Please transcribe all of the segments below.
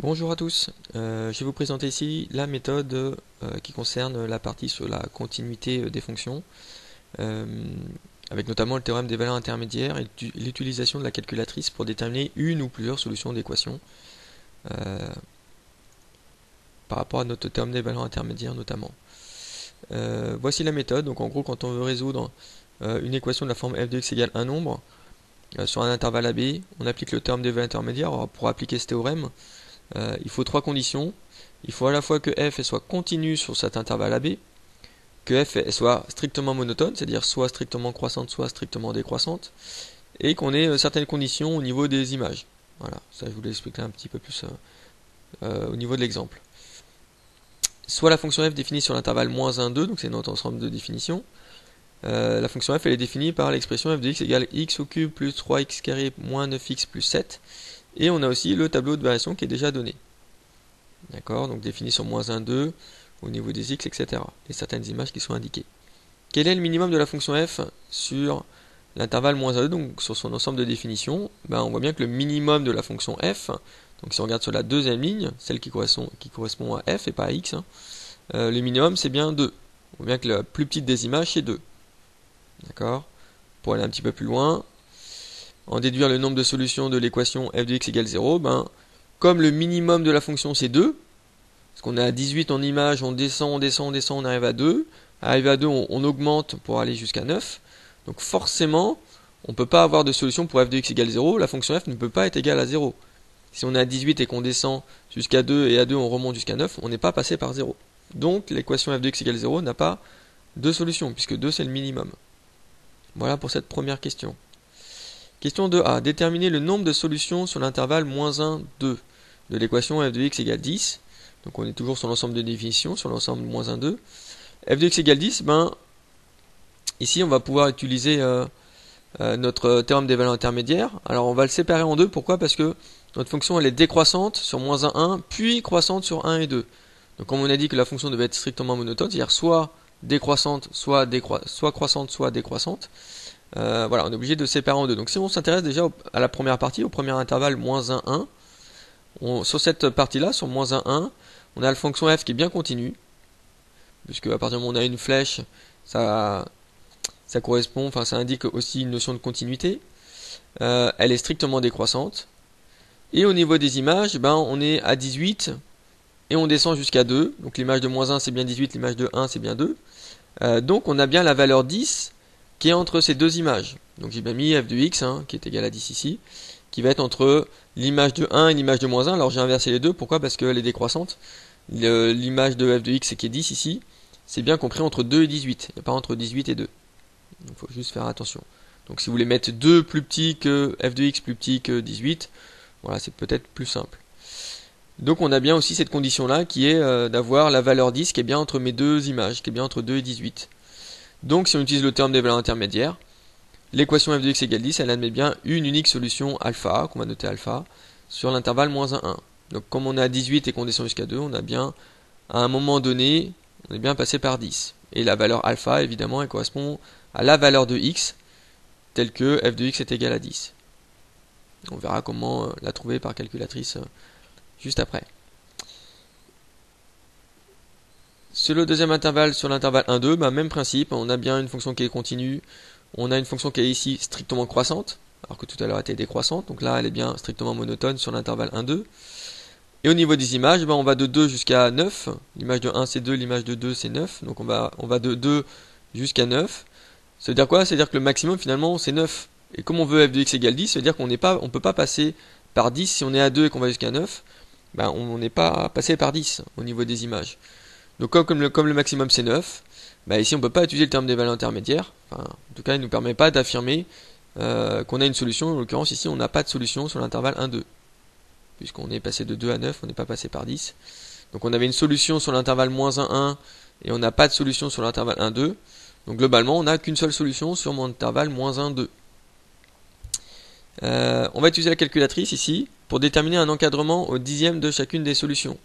Bonjour à tous, je vais vous présenter ici la méthode qui concerne la partie sur la continuité des fonctions, euh, avec notamment le théorème des valeurs intermédiaires et l'utilisation de la calculatrice pour déterminer une ou plusieurs solutions d'équation par rapport à notre théorème des valeurs intermédiaires notamment. Voici la méthode. Donc en gros, quand on veut résoudre une équation de la forme f de x égale un nombre sur un intervalle AB, on applique le théorème des valeurs intermédiaires. Alors, pour appliquer ce théorème, il faut trois conditions. Il faut à la fois que f soit continue sur cet intervalle AB, que f soit strictement monotone, c'est-à-dire soit strictement croissante, soit strictement décroissante, et qu'on ait certaines conditions au niveau des images. Voilà, ça je vous l'expliquerai un petit peu plus au niveau de l'exemple. Soit la fonction f définie sur l'intervalle -1, 2, donc c'est notre ensemble de définitions. La fonction f elle est définie par l'expression f de x égale x au cube plus 3x carré moins 9x plus 7. Et on a aussi le tableau de variation qui est déjà donné. D'accord, donc défini sur -1, 2, au niveau des x, etc. Et certaines images qui sont indiquées. Quel est le minimum de la fonction f sur l'intervalle -1, 2, donc sur son ensemble de définitions? On voit bien que le minimum de la fonction f, donc si on regarde sur la deuxième ligne, celle qui correspond à f et pas à x, le minimum c'est bien 2. On voit bien que la plus petite des images c'est 2. D'accord? Pour aller un petit peu plus loin, en déduire le nombre de solutions de l'équation f de x égale 0, comme le minimum de la fonction c'est 2, parce qu'on est à 18 en image, on descend, on arrive à 2. Arrivé à 2, on augmente pour aller jusqu'à 9. Donc forcément, on ne peut pas avoir de solution pour f de x égale 0, la fonction f ne peut pas être égale à 0. Si on est à 18 et qu'on descend jusqu'à 2, et à 2 on remonte jusqu'à 9, on n'est pas passé par 0. Donc l'équation f de x égale 0 n'a pas de solution, puisque 2 c'est le minimum. Voilà pour cette première question. Question 2a. Déterminer le nombre de solutions sur l'intervalle -1, 2 de l'équation f de x égale 10. Donc on est toujours sur l'ensemble de définitions, sur l'ensemble -1, 2. f de x égale 10, ici on va pouvoir utiliser notre théorème des valeurs intermédiaires. Alors on va le séparer en deux. Pourquoi? Parce que notre fonction elle est décroissante sur -1, 1, puis croissante sur 1 et 2. Donc comme on a dit que la fonction devait être strictement monotone, c'est-à-dire soit décroissante, soit croissante, soit décroissante. Voilà, on est obligé de séparer en deux. Donc si on s'intéresse déjà à la première partie, au premier intervalle -1, 1, sur cette partie-là, sur -1, 1, on a la fonction f qui est bien continue, puisque à partir du moment où on a une flèche, ça correspond, enfin ça indique aussi une notion de continuité. Elle est strictement décroissante. Et au niveau des images, on est à 18 et on descend jusqu'à 2. Donc l'image de -1 c'est bien 18, l'image de 1 c'est bien 2. Donc on a bien la valeur 10 qui est entre ces deux images. Donc j'ai bien mis f de x, qui est égal à 10 ici, qui va être entre l'image de 1 et l'image de -1. Alors j'ai inversé les deux, pourquoi? Parce qu'elle est décroissante. L'image de f de x qui est 10 ici, c'est bien compris entre 2 et 18, et pas entre 18 et 2. Donc il faut juste faire attention. Donc si vous voulez mettre 2 plus petit que f de x plus petit que 18, voilà, c'est peut-être plus simple. Donc on a bien aussi cette condition-là qui est d'avoir la valeur 10 qui est bien entre mes deux images, qui est bien entre 2 et 18. Donc si on utilise le théorème des valeurs intermédiaires, l'équation f de x égale 10, elle admet bien une unique solution alpha, qu'on va noter alpha, sur l'intervalle -1, 1. Donc comme on est à 18 et qu'on descend jusqu'à 2, on a bien, à un moment donné, on est bien passé par 10. Et la valeur alpha, évidemment, elle correspond à la valeur de x, telle que f de x est égal à 10. On verra comment la trouver par calculatrice juste après. Sur le deuxième intervalle, sur l'intervalle 1, 2, même principe, on a bien une fonction qui est continue, on a une fonction qui est ici strictement croissante, alors que tout à l'heure elle était décroissante, donc là elle est bien strictement monotone sur l'intervalle 1, 2. Et au niveau des images, on va de 2 jusqu'à 9, l'image de 1 c'est 2, l'image de 2 c'est 9, donc on va de 2 jusqu'à 9. Ça veut dire quoi? Ça veut dire que le maximum finalement c'est 9. Et comme on veut f de x égale 10, ça veut dire qu'on ne peut pas passer par 10, si on est à 2 et qu'on va jusqu'à 9, on n'est pas passé par 10 au niveau des images. Donc comme le maximum c'est 9, ici on ne peut pas utiliser le terme des valeurs intermédiaires. Enfin, en tout cas il ne nous permet pas d'affirmer qu'on a une solution. En l'occurrence ici on n'a pas de solution sur l'intervalle 1, 2. Puisqu'on est passé de 2 à 9, on n'est pas passé par 10. Donc on avait une solution sur l'intervalle -1, 1 et on n'a pas de solution sur l'intervalle 1, 2. Donc globalement on n'a qu'une seule solution sur mon intervalle -1, 2. On va utiliser la calculatrice ici pour déterminer un encadrement au dixième de chacune des solutions.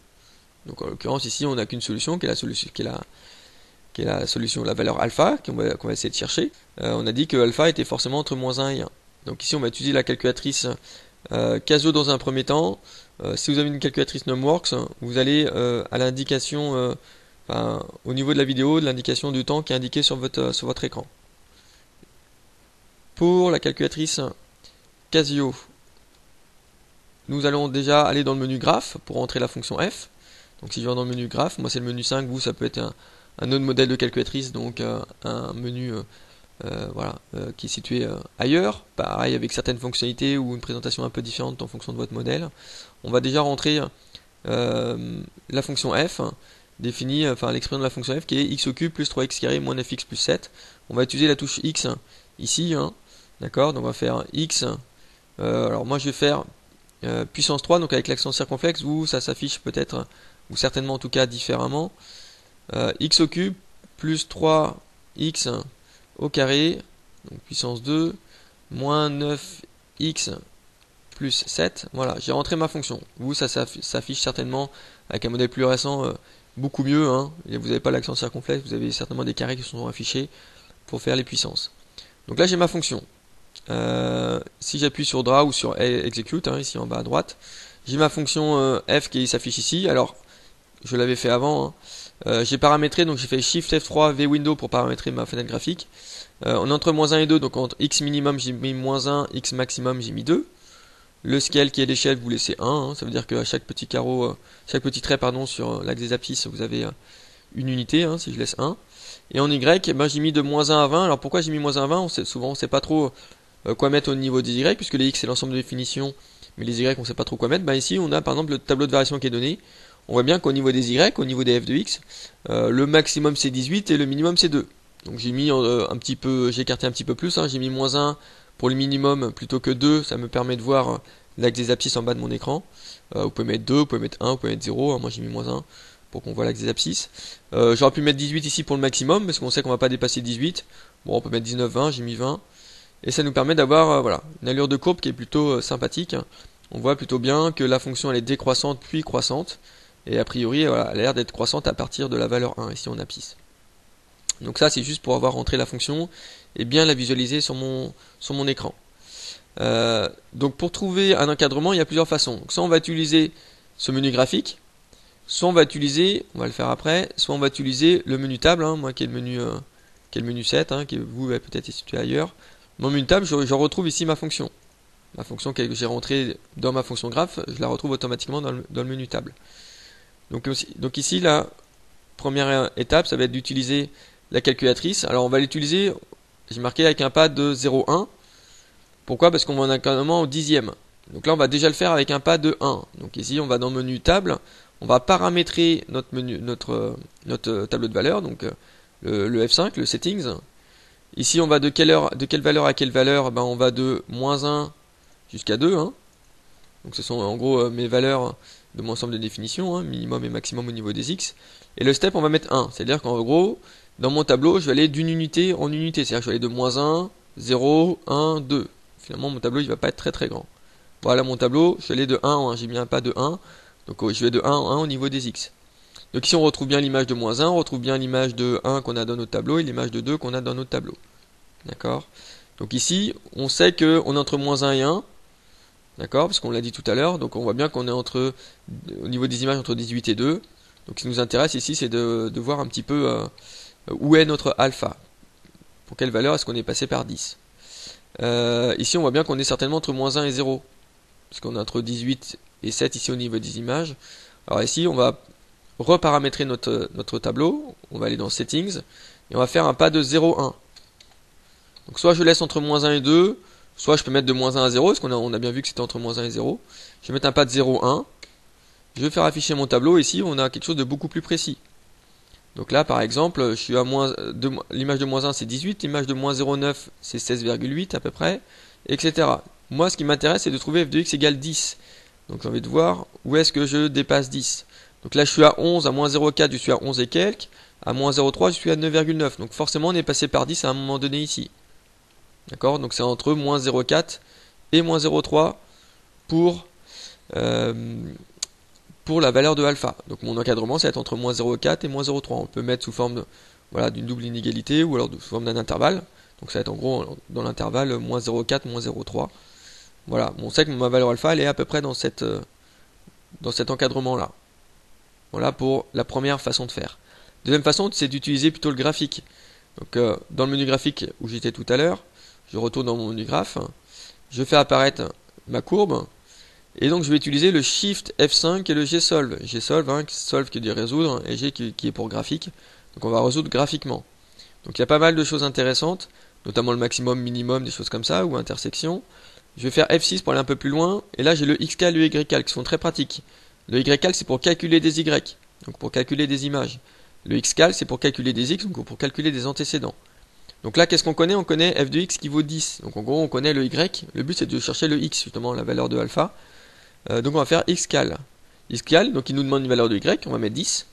Donc en l'occurrence ici on n'a qu'une solution qui est la solution, la valeur alpha qu'on va essayer de chercher. On a dit que alpha était forcément entre -1 et 1. Donc ici on va utiliser la calculatrice Casio dans un premier temps. si vous avez une calculatrice Numworks, vous allez à l'indication, au niveau de la vidéo, de l'indication du temps qui est indiquée sur votre écran. Pour la calculatrice Casio, nous allons déjà aller dans le menu graphe pour entrer la fonction f. Donc si je vais dans le menu graphe, moi c'est le menu 5, vous ça peut être un autre modèle de calculatrice, donc un menu qui est situé ailleurs, pareil avec certaines fonctionnalités ou une présentation un peu différente en fonction de votre modèle. On va déjà rentrer la fonction f, définie, l'expression de la fonction f qui est x au cube plus 3x carré moins 9x plus 7. On va utiliser la touche x ici, d'accord, donc on va faire x, alors moi je vais faire puissance 3, donc avec l'accent circonflexe, vous ça s'affiche peut-être, ou certainement en tout cas différemment, x au cube plus 3x au carré, donc puissance 2, moins 9x plus 7, voilà, j'ai rentré ma fonction. Vous, ça s'affiche certainement avec un modèle plus récent, beaucoup mieux, et vous n'avez pas l'accent circonflexe, vous avez certainement des carrés qui sont affichés pour faire les puissances. Donc là j'ai ma fonction. Si j'appuie sur Draw ou sur Execute, ici en bas à droite, j'ai ma fonction f qui s'affiche ici. Alors, je l'avais fait avant, j'ai paramétré, donc j'ai fait Shift F3 V Window pour paramétrer ma fenêtre graphique. Entre moins 1 et 2, donc entre X minimum j'ai mis moins 1, X maximum j'ai mis 2. Le scale qui est l'échelle, vous laissez 1, ça veut dire qu'à chaque petit carreau, chaque petit trait sur l'axe des abscisses, vous avez une unité, si je laisse 1. Et en Y, j'ai mis de moins 1 à 20. Alors pourquoi j'ai mis moins 1 à 20? Souvent on ne sait pas trop quoi mettre au niveau des Y, puisque les X c'est l'ensemble de définitions, mais les Y on ne sait pas trop quoi mettre. Ici on a par exemple le tableau de variation qui est donné. On voit bien qu'au niveau des Y, au niveau des f de x, le maximum c'est 18 et le minimum c'est 2. Donc j'ai mis j'ai écarté un petit peu plus, j'ai mis moins 1 pour le minimum plutôt que 2, ça me permet de voir l'axe des abscisses en bas de mon écran. Vous pouvez mettre 2, vous pouvez mettre 1, vous pouvez mettre 0, moi j'ai mis moins 1 pour qu'on voit l'axe des abscisses. J'aurais pu mettre 18 ici pour le maximum, parce qu'on sait qu'on va pas dépasser 18. Bon, on peut mettre 19, 20, j'ai mis 20. Et ça nous permet d'avoir une allure de courbe qui est plutôt sympathique. On voit plutôt bien que la fonction elle est décroissante puis croissante. Et a priori, elle a l'air d'être croissante à partir de la valeur 1, ici on abscisse. Donc ça c'est juste pour avoir rentré la fonction et bien la visualiser sur mon écran. Donc pour trouver un encadrement, il y a plusieurs façons. Donc, soit on va utiliser ce menu graphique, soit on va utiliser, on va le faire après, soit on va utiliser le menu table, moi qui est le menu 7, qui vous peut-être est situé ailleurs. Mon menu table, je retrouve ici ma fonction. La fonction que j'ai rentrée dans ma fonction graph, je la retrouve automatiquement dans le menu table. Donc ici, la première étape, ça va être d'utiliser la calculatrice. Alors on va l'utiliser, j'ai marqué avec un pad de 0,1. Pourquoi? Parce qu'on va en encadrement au dixième. Donc là, on va déjà le faire avec un pad de 1. Donc ici, on va dans le menu table, on va paramétrer notre tableau de valeurs, donc le F5, le settings. Ici, on va de quelle valeur à quelle valeur? On va de moins 1 jusqu'à 2. Donc ce sont en gros mes valeurs de mon ensemble de définitions, minimum et maximum au niveau des x. Et le step, on va mettre 1. C'est-à-dire qu'en gros, dans mon tableau, je vais aller d'une unité en unité. C'est-à-dire que je vais aller de moins 1, 0, 1, 2. Finalement, mon tableau, il va pas être très très grand. Voilà mon tableau, je vais aller de 1 en 1. J'ai mis un pas de 1. Donc je vais de 1 en 1 au niveau des x. Donc ici, on retrouve bien l'image de moins 1, on retrouve bien l'image de 1 qu'on a dans notre tableau et l'image de 2 qu'on a dans notre tableau. D'accord? Donc ici, on sait qu'on est entre moins 1 et 1. D'accord? Parce qu'on l'a dit tout à l'heure. Donc on voit bien qu'on est au niveau des images, entre 18 et 2. Donc ce qui nous intéresse ici, c'est de voir un petit peu où est notre alpha. Pour quelle valeur est-ce qu'on est passé par 10. Ici, on voit bien qu'on est certainement entre moins 1 et 0. Parce qu'on est entre 18 et 7 ici au niveau des images. Alors ici, on va reparamétrer notre tableau. On va aller dans Settings. Et on va faire un pas de 0,1. Donc soit je laisse entre moins 1 et 2. Soit je peux mettre de moins 1 à 0, parce qu'on a bien vu que c'était entre moins 1 et 0. Je vais mettre un pas de 0,1. Je vais faire afficher mon tableau. Ici, on a quelque chose de beaucoup plus précis. Donc là, par exemple, je suis à l'image de moins 1, c'est 18. L'image de moins 0,9, c'est 16,8 à peu près, etc. Moi, ce qui m'intéresse, c'est de trouver f de x égale 10. Donc j'ai envie de voir où est-ce que je dépasse 10. Donc là, je suis à 11, à moins 0,4, je suis à 11 et quelques. À moins 0,3, je suis à 9,9. Donc forcément, on est passé par 10 à un moment donné ici. D'accord? Donc c'est entre moins 0,4 et moins 0,3 pour la valeur de alpha. Donc mon encadrement, ça va être entre moins 0,4 et moins 0,3. On peut mettre sous forme d'une double inégalité ou alors sous forme d'un intervalle. Donc ça va être en gros dans l'intervalle moins 0,4, moins 0,3. Voilà, on sait que ma valeur alpha, elle est à peu près dans cette dans cet encadrement-là. Voilà pour la première façon de faire. Deuxième façon, c'est d'utiliser plutôt le graphique. Donc dans le menu graphique où j'étais tout à l'heure, je retourne dans mon menu graphe, je fais apparaître ma courbe, et donc je vais utiliser le Shift F5 et le Gsolve. Gsolve, solve qui veut dire résoudre, et G qui est pour graphique. Donc on va résoudre graphiquement. Donc il y a pas mal de choses intéressantes, notamment le maximum, minimum, des choses comme ça, ou intersection. Je vais faire F6 pour aller un peu plus loin, et là j'ai le xcal et le ycal qui sont très pratiques. Le ycal c'est pour calculer des y, donc pour calculer des images. Le xcal c'est pour calculer des x, donc pour calculer des antécédents. Donc là qu'est-ce qu'on connaît? On connaît f de x qui vaut 10. Donc en gros on connaît le y, le but c'est de chercher le x, justement la valeur de alpha. Donc on va faire xcal. Xcal, donc il nous demande une valeur de y, on va mettre 10.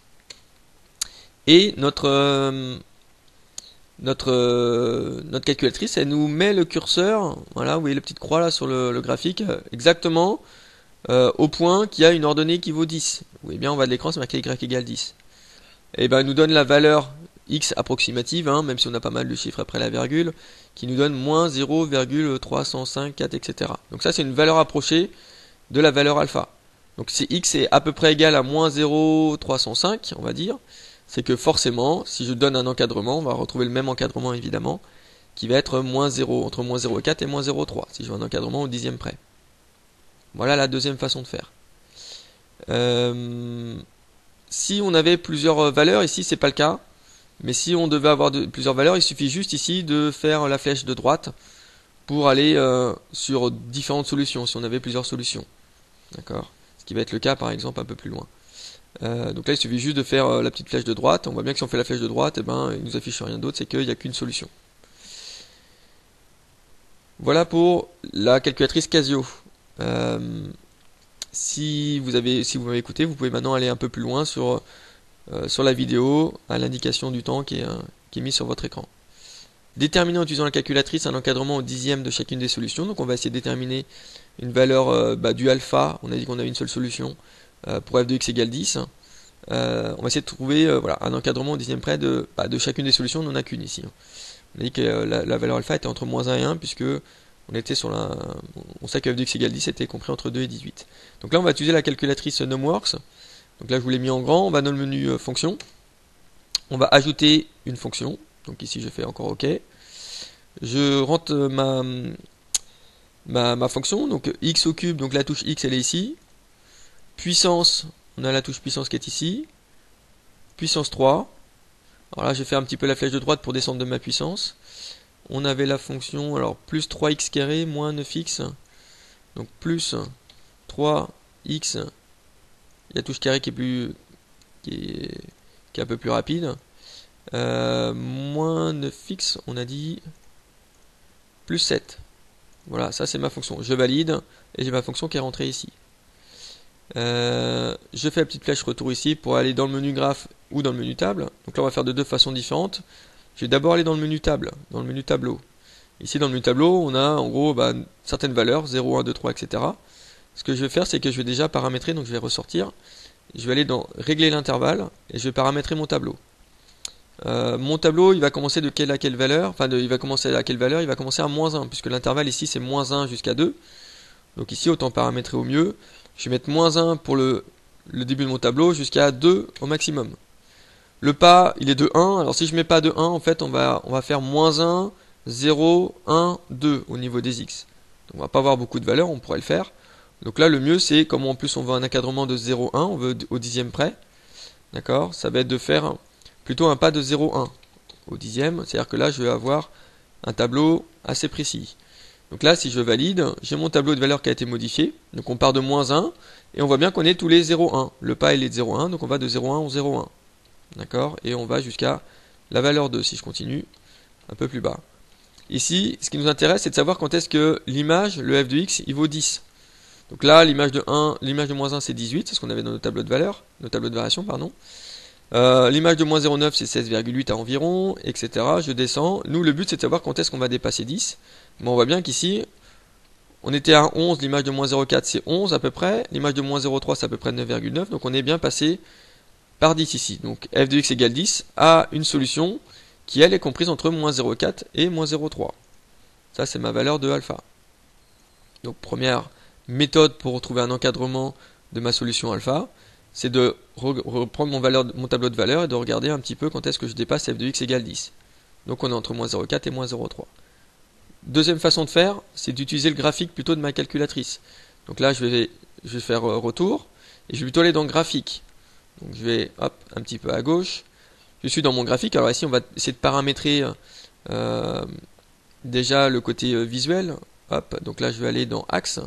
Et notre calculatrice, elle nous met le curseur, voilà, vous voyez la petite croix là sur le graphique, exactement au point qui a une ordonnée qui vaut 10. Vous voyez bien en bas de l'écran, c'est marqué y égale 10. Et ben elle nous donne la valeur x approximative, même si on a pas mal de chiffres après la virgule, qui nous donne moins 0,305,4, etc. Donc ça c'est une valeur approchée de la valeur alpha. Donc si x est à peu près égal à moins 0,305, on va dire, c'est que forcément, si je donne un encadrement, on va retrouver le même encadrement évidemment, qui va être moins 0, entre moins 0,4 et moins 0,3, si je veux un encadrement au dixième près. Voilà la deuxième façon de faire. Si on avait plusieurs valeurs, ici c'est pas le cas, mais si on devait avoir plusieurs valeurs, il suffit juste ici de faire la flèche de droite pour aller sur différentes solutions, si on avait plusieurs solutions. D'accord? Ce qui va être le cas par exemple un peu plus loin. Donc là il suffit juste de faire la petite flèche de droite. On voit bien que si on fait la flèche de droite, il nous affiche rien d'autre, c'est qu'il n'y a qu'une solution. Voilà pour la calculatrice Casio. Si vous m'avez écouté, vous pouvez maintenant aller un peu plus loin sur la vidéo à l'indication du temps qui est mise sur votre écran. Déterminer en utilisant la calculatrice un encadrement au dixième de chacune des solutions. Donc on va essayer de déterminer une valeur du alpha. On a dit qu'on avait une seule solution pour f de x égale 10. On va essayer de trouver un encadrement au dixième près de chacune des solutions. On n'en a qu'une ici. On a dit que la valeur alpha était entre moins 1 et 1 puisque on était sur on sait que f de x égale 10 était compris entre 2 et 18. Donc là on va utiliser la calculatrice numworks. Donc là je vous l'ai mis en grand. On va dans le menu fonction. On va ajouter une fonction. Donc ici je fais encore OK. Je rentre ma fonction, donc x au cube, donc la touche x elle est ici. Puissance, on a la touche puissance qui est ici. Puissance 3. Alors là je vais faire un petit peu la flèche de droite pour descendre de ma puissance. On avait la fonction, alors plus 3x carré moins 9x. Donc plus 3x, la touche carré qui est un peu plus rapide. Moins 9x, on a dit plus 7. Voilà, ça c'est ma fonction. Je valide et j'ai ma fonction qui est rentrée ici. Je fais la petite flèche retour ici pour aller dans le menu graphe ou dans le menu table. Donc là on va faire de deux façons différentes. Je vais d'abord aller dans le menu table, dans le menu tableau. Ici dans le menu tableau, on a en gros certaines valeurs, 0, 1, 2, 3, etc. Ce que je vais faire, c'est que je vais déjà paramétrer, donc je vais ressortir. Je vais aller dans régler l'intervalle et je vais paramétrer mon tableau. Mon tableau il va commencer de quelle à quelle valeur, il va commencer à quelle valeur? Il va commencer à moins 1, puisque l'intervalle ici c'est moins 1 jusqu'à 2. Donc ici autant paramétrer au mieux. Je vais mettre moins 1 pour le début de mon tableau jusqu'à 2 au maximum. Le pas il est de 1, alors si je mets pas de 1, en fait on va faire moins 1, 0, 1, 2 au niveau des x. Donc on va pas avoir beaucoup de valeurs, on pourrait le faire. Donc là le mieux c'est, comme en plus on veut un encadrement de 0, 1, on veut au dixième près. D'accord, ça va être de faire plutôt un pas de 0,1 au dixième, c'est-à-dire que là je vais avoir un tableau assez précis. Donc là si je valide, j'ai mon tableau de valeurs qui a été modifié, donc on part de moins 1, et on voit bien qu'on est tous les 0,1. Le pas il est de 0,1, donc on va de 0,1 au 0,1. D'accord, et on va jusqu'à la valeur 2 si je continue un peu plus bas. Ici, ce qui nous intéresse c'est de savoir quand est-ce que l'image, le f de x, il vaut 10. Donc là l'image de moins 1 c'est 18, c'est ce qu'on avait dans nos tableaux de valeurs, nos tableaux de variation, pardon. L'image de moins 0,9 c'est 16,8 à environ, etc. Je descends. Nous le but c'est de savoir quand est-ce qu'on va dépasser 10. Mais on voit bien qu'ici on était à 11, l'image de moins 0,4 c'est 11 à peu près, l'image de moins 0,3 c'est à peu près 9,9, donc on est bien passé par 10 ici. Donc f de x égale 10 a une solution qui elle est comprise entre moins 0,4 et moins 0,3. Ça c'est ma valeur de alpha. Donc première méthode pour retrouver un encadrement de ma solution alpha, c'est de reprendre mon tableau de valeurs et de regarder un petit peu quand est-ce que je dépasse f de x égale 10. Donc on est entre moins 0,4 et moins 0,3. Deuxième façon de faire, c'est d'utiliser le graphique plutôt de ma calculatrice. Donc là, je vais faire retour, et je vais plutôt aller dans le graphique. Donc je vais, hop, un petit peu à gauche. Je suis dans mon graphique. Alors ici, on va essayer de paramétrer déjà le côté visuel. Hop, donc là, je vais aller dans Axe.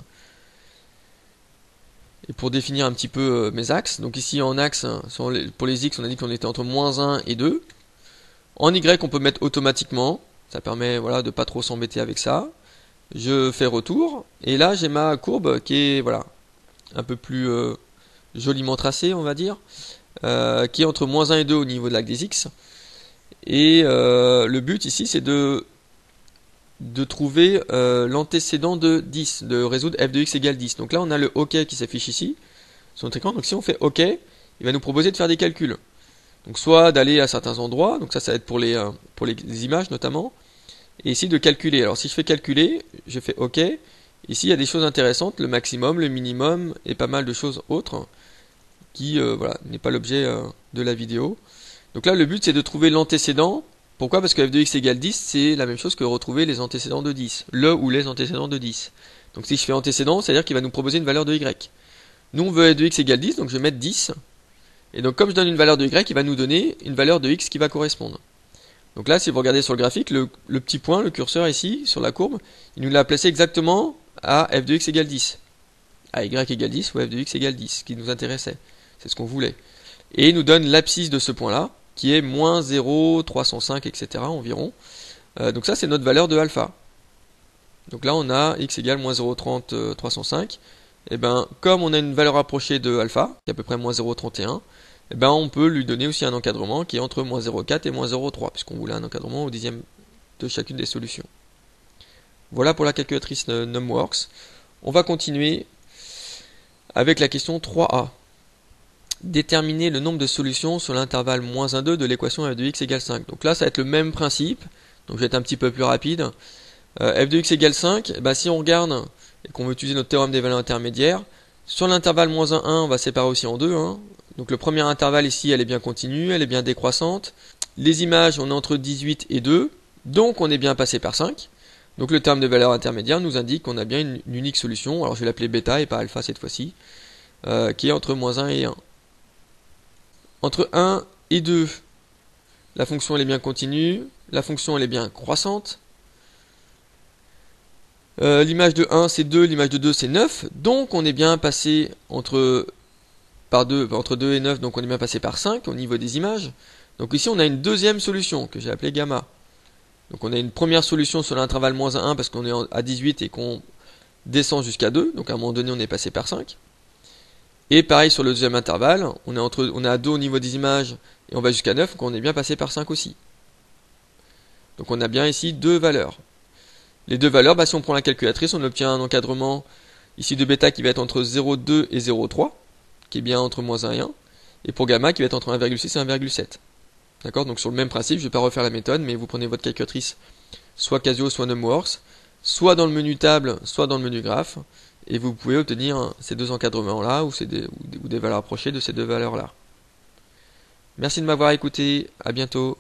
Et pour définir un petit peu mes axes, donc ici en axe, pour les X, on a dit qu'on était entre moins 1 et 2. En Y, on peut mettre automatiquement. Ça permet voilà, de pas trop s'embêter avec ça. Je fais retour. Et là, j'ai ma courbe qui est voilà, un peu plus joliment tracée, on va dire. Qui est entre moins 1 et 2 au niveau de l'axe des X. Et le but ici, c'est de trouver l'antécédent de 10, de résoudre f de x égale 10. Donc là, on a le OK qui s'affiche ici, sur notre écran. Donc si on fait OK, il va nous proposer de faire des calculs. Donc soit d'aller à certains endroits, donc ça va être pour les images notamment, et ici de calculer. Alors si je fais calculer, je fais OK. Ici, il y a des choses intéressantes, le maximum, le minimum, et pas mal de choses autres, qui voilà, n'est pas l'objet de la vidéo. Donc là, le but, c'est de trouver l'antécédent. Pourquoi? Parce que f de x égale 10, c'est la même chose que retrouver les antécédents de 10. Le ou les antécédents de 10. Donc si je fais antécédent, c'est-à-dire qu'il va nous proposer une valeur de y. Nous, on veut f de x égale 10, donc je vais mettre 10. Et donc comme je donne une valeur de y, il va nous donner une valeur de x qui va correspondre. Donc là, si vous regardez sur le graphique, le petit point, le curseur ici, sur la courbe, il nous l'a placé exactement à f de x égale 10. À y égale 10 ou f de x égale 10, ce qui nous intéressait. C'est ce qu'on voulait. Et il nous donne l'abscisse de ce point-là, qui est moins 0,305, etc. environ. Donc ça, c'est notre valeur de alpha. Donc là, on a x égale moins 0,305. Et ben, comme on a une valeur approchée de alpha, qui est à peu près moins 0,31, et ben, on peut lui donner aussi un encadrement qui est entre moins 0,4 et moins 0,3, puisqu'on voulait un encadrement au dixième de chacune des solutions. Voilà pour la calculatrice NumWorks. On va continuer avec la question 3a. Déterminer le nombre de solutions sur l'intervalle moins 1, 2 de l'équation f de x égale 5. Donc là, ça va être le même principe. Donc je vais être un petit peu plus rapide. F de x égale 5, si on regarde et qu'on veut utiliser notre théorème des valeurs intermédiaires, sur l'intervalle moins 1, 1, on va séparer aussi en deux. Donc le premier intervalle ici, elle est bien continue, elle est bien décroissante. Les images, on est entre 18 et 2, donc on est bien passé par 5. Donc le terme de valeur intermédiaire nous indique qu'on a bien une unique solution, alors je vais l'appeler bêta et pas alpha cette fois-ci, qui est entre moins 1 et 1. Entre 1 et 2, la fonction elle est bien continue, la fonction elle est bien croissante. L'image de 1 c'est 2, l'image de 2 c'est 9, donc on est bien passé entre 2 et 9, donc on est bien passé par 5 au niveau des images. Donc ici on a une deuxième solution que j'ai appelée gamma. Donc on a une première solution sur l'intervalle moins 1 parce qu'on est à 18 et qu'on descend jusqu'à 2, donc à un moment donné on est passé par 5. Et pareil sur le deuxième intervalle, on est à 2 au niveau des images et on va jusqu'à 9, donc on est bien passé par 5 aussi. Donc on a bien ici deux valeurs. Les deux valeurs, si on prend la calculatrice, on obtient un encadrement ici de bêta qui va être entre 0,2 et 0,3, qui est bien entre moins 1 et 1, et pour gamma qui va être entre 1,6 et 1,7. D'accord? Donc sur le même principe, je ne vais pas refaire la méthode, mais vous prenez votre calculatrice, soit Casio, soit NumWorks, soit dans le menu table, soit dans le menu graphe, et vous pouvez obtenir ces deux encadrements-là, ou des valeurs approchées de ces deux valeurs-là. Merci de m'avoir écouté, à bientôt.